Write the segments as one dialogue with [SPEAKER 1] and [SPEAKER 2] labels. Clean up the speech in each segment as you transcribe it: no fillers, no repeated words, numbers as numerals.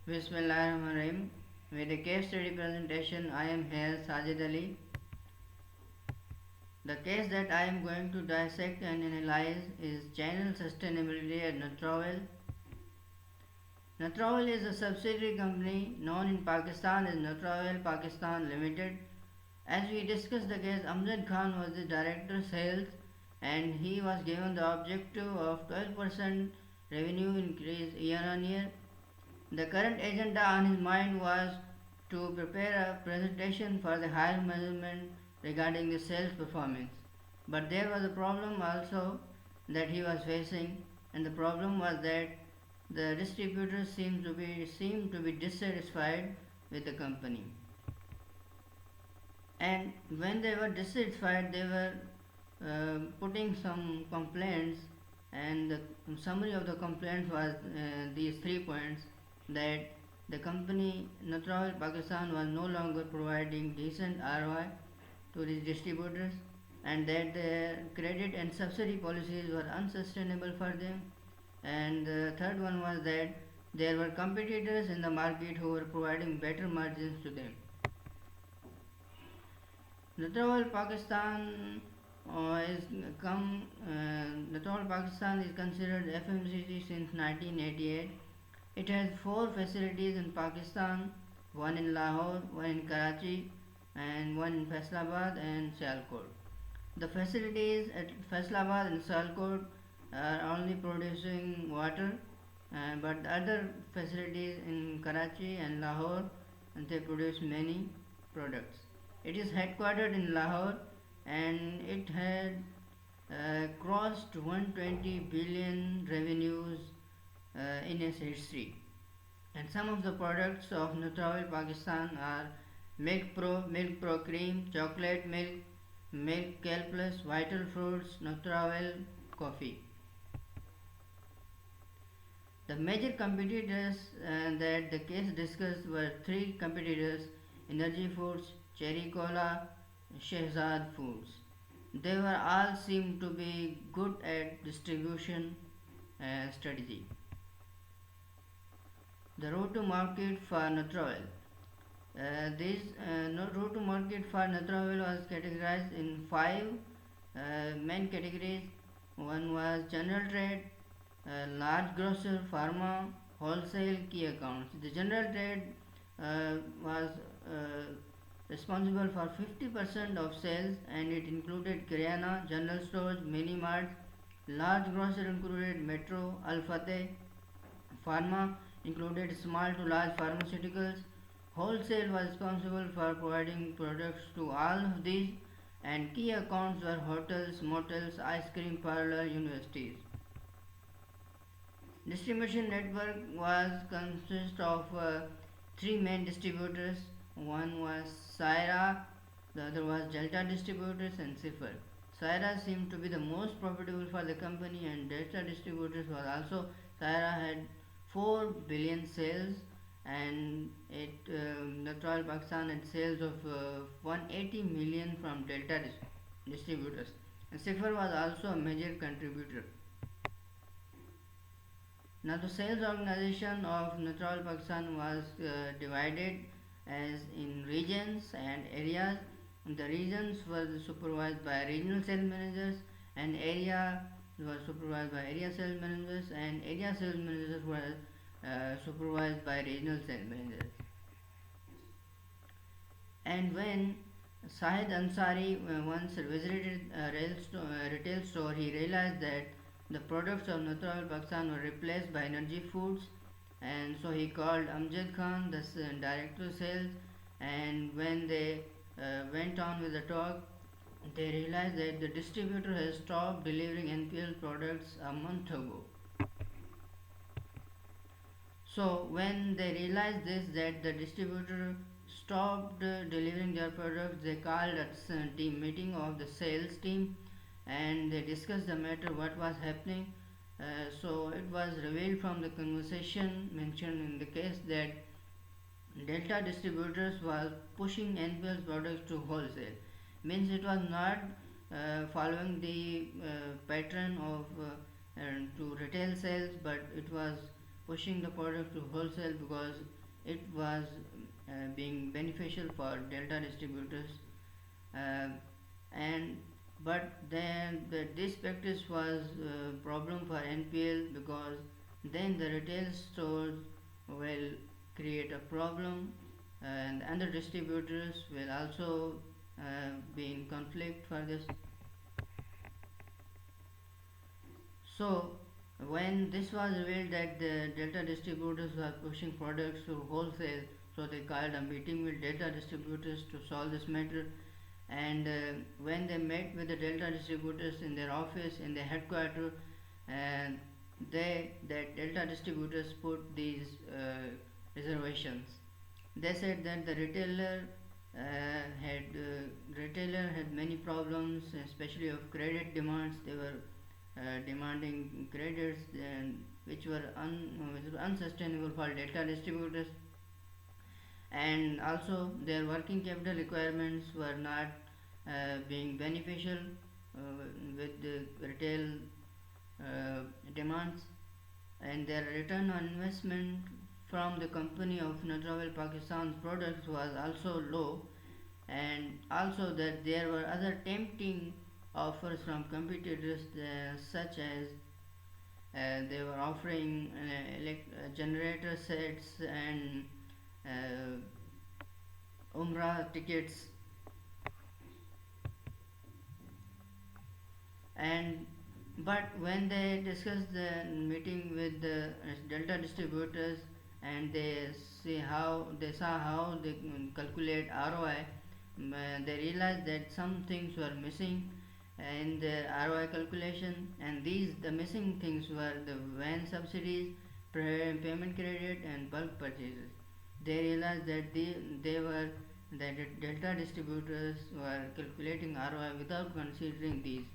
[SPEAKER 1] Bismillahirrahmanirrahim. With a case study presentation, I am here Sajid Ali. The case that I am going to dissect and analyze is channel sustainability at Nutravel. Nutravel is a subsidiary company known in Pakistan as Nutravel Pakistan Limited. As we discussed the case, Amjad Khan was the director of sales and he was given the objective of 12% revenue increase year on year. The current agenda on his mind was to prepare a presentation for the higher management regarding the sales performance. But there was a problem also that he was facing, and the problem was that the distributors seemed to be dissatisfied with the company. And when they were dissatisfied, they were putting some complaints, and the summary of the complaints was these 3 points: that the company Nutravel Pakistan was no longer providing decent ROI to these distributors, and that their credit and subsidy policies were unsustainable for them. And the third one was that there were competitors in the market who were providing better margins to them. Nutravel Pakistan Nutravel Pakistan is considered FMCG since 1988. It has four facilities in Pakistan, one in Lahore, one in Karachi, and one in Faisalabad and Sialkot. The facilities at Faisalabad and Sialkot are only producing water, but the other facilities in Karachi and Lahore, they produce many products. It is headquartered in Lahore and it had crossed 120 billion revenues in its history. And some of the products of Nutravel Pakistan are Milk Pro Cream, Chocolate Milk, Milk Calplus, Vital Fruits, Nutravel Coffee. The major competitors that the case discussed were three competitors: Energy Foods, Cherry Cola, Shehzad Foods. They were all seemed to be good at distribution strategy. The route to market for Nutravel. This route to market for Nutravel was categorized in five main categories. One was general trade, large grocer, pharma, wholesale, key accounts. The general trade was responsible for 50% of sales, and it included Kiryana, general stores, mini marts. Large grocer included Metro, Al Fateh. Pharma included small to large pharmaceuticals. Wholesale was responsible for providing products to all of these, and key accounts were hotels, motels, ice cream parlor, universities. Distribution network was consist of three main distributors. One was Saira, the other was Delta Distributors, and Cipher. Saira seemed to be the most profitable for the company, and Delta Distributors was also. Saira had 4 billion sales, and Nutravel Pakistan had sales of 180 million from Delta Distributors. And Cipher was also a major contributor. Now, the sales organization of Nutravel Pakistan was divided as in regions and areas. The regions were supervised by regional sales managers, and area were supervised by area sales managers, and area sales managers were supervised by regional sales managers. And when Sahid Ansari once visited a retail store, he realized that the products of Nutravel Pakistan were replaced by Energy Foods, and so he called Amjad Khan, the director of sales, and when they went on with the talk, they realized that the distributor has stopped delivering NPL products a month ago. So when they realized this, that the distributor stopped delivering their products, they called a team meeting of the sales team, and they discussed the matter, what was happening. So it was revealed from the conversation mentioned in the case that Delta Distributors was pushing NPL products to wholesale. Means it was not following the pattern of to retail sales, but it was pushing the product to wholesale because it was being beneficial for delta distributors, uh, and but then this practice was a problem for NPL because then the retail stores will create a problem, and other distributors will also be in conflict for this. So, when this was revealed that the Delta distributors were pushing products to wholesale, so they called a meeting with Delta distributors to solve this matter. And when they met with the Delta distributors in their office, in their headquarters, and that Delta distributors put these reservations. They said that the retailer had many problems, especially of credit demands. They were demanding credits and which were unsustainable for data distributors, and also their working capital requirements were not being beneficial with the retail demands, and their return on investment from the company of Natrawell Pakistan's products was also low, and also that there were other tempting offers from competitors such as they were offering generator sets and Umrah tickets, and but when they discussed the meeting with the delta distributors, and they saw how they calculate ROI, they realized that some things were missing in the ROI calculation, and these the missing things were the van subsidies, payment credit, and bulk purchases. They realized that they were that the delta distributors were calculating ROI without considering these.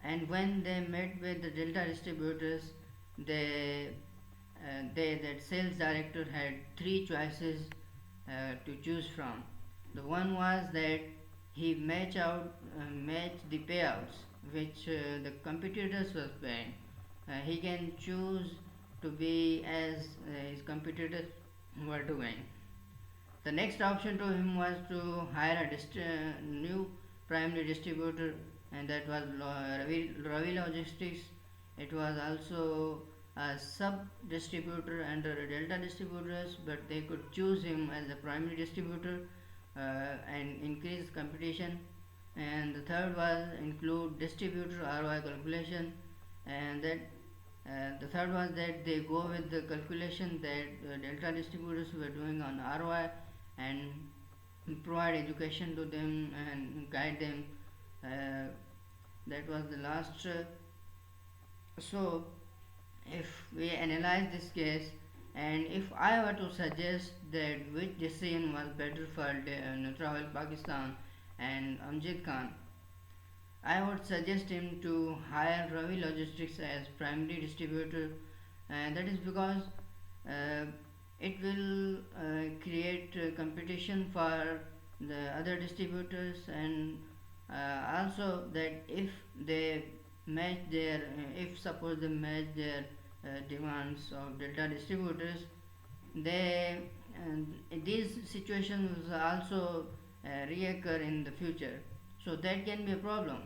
[SPEAKER 1] And when they met with the delta distributors, they that sales director had three choices to choose from. The one was that he match the payouts which the competitors was paying. He can choose to be as his competitors were doing. The next option to him was to hire a new primary distributor, and that was Ravi Logistics. It was also a sub distributor under Delta Distributors, but they could choose him as a primary distributor and increase competition. And the third was include distributor ROI calculation, and that the third was that they go with the calculation that delta distributors were doing on ROI, and provide education to them and guide them. Uh, that was the last. So, if we analyze this case, and if I were to suggest that which decision was better for Nutrawell Pakistan and Amjad Khan, I would suggest him to hire Ravi Logistics as primary distributor, and that is because uh, it will create competition for the other distributors, and also that if they match their if suppose they match their demands of delta distributors, they these situations will also reoccur in the future, so that can be a problem.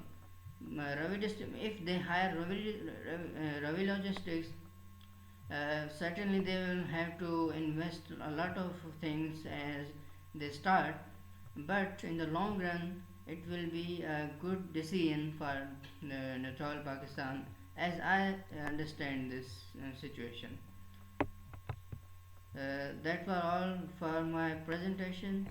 [SPEAKER 1] If they hire Ravi Logistics, certainly they will have to invest a lot of things as they start, but in the long run, it will be a good decision for Nepal, Pakistan, as I understand this situation. That was all for my presentation.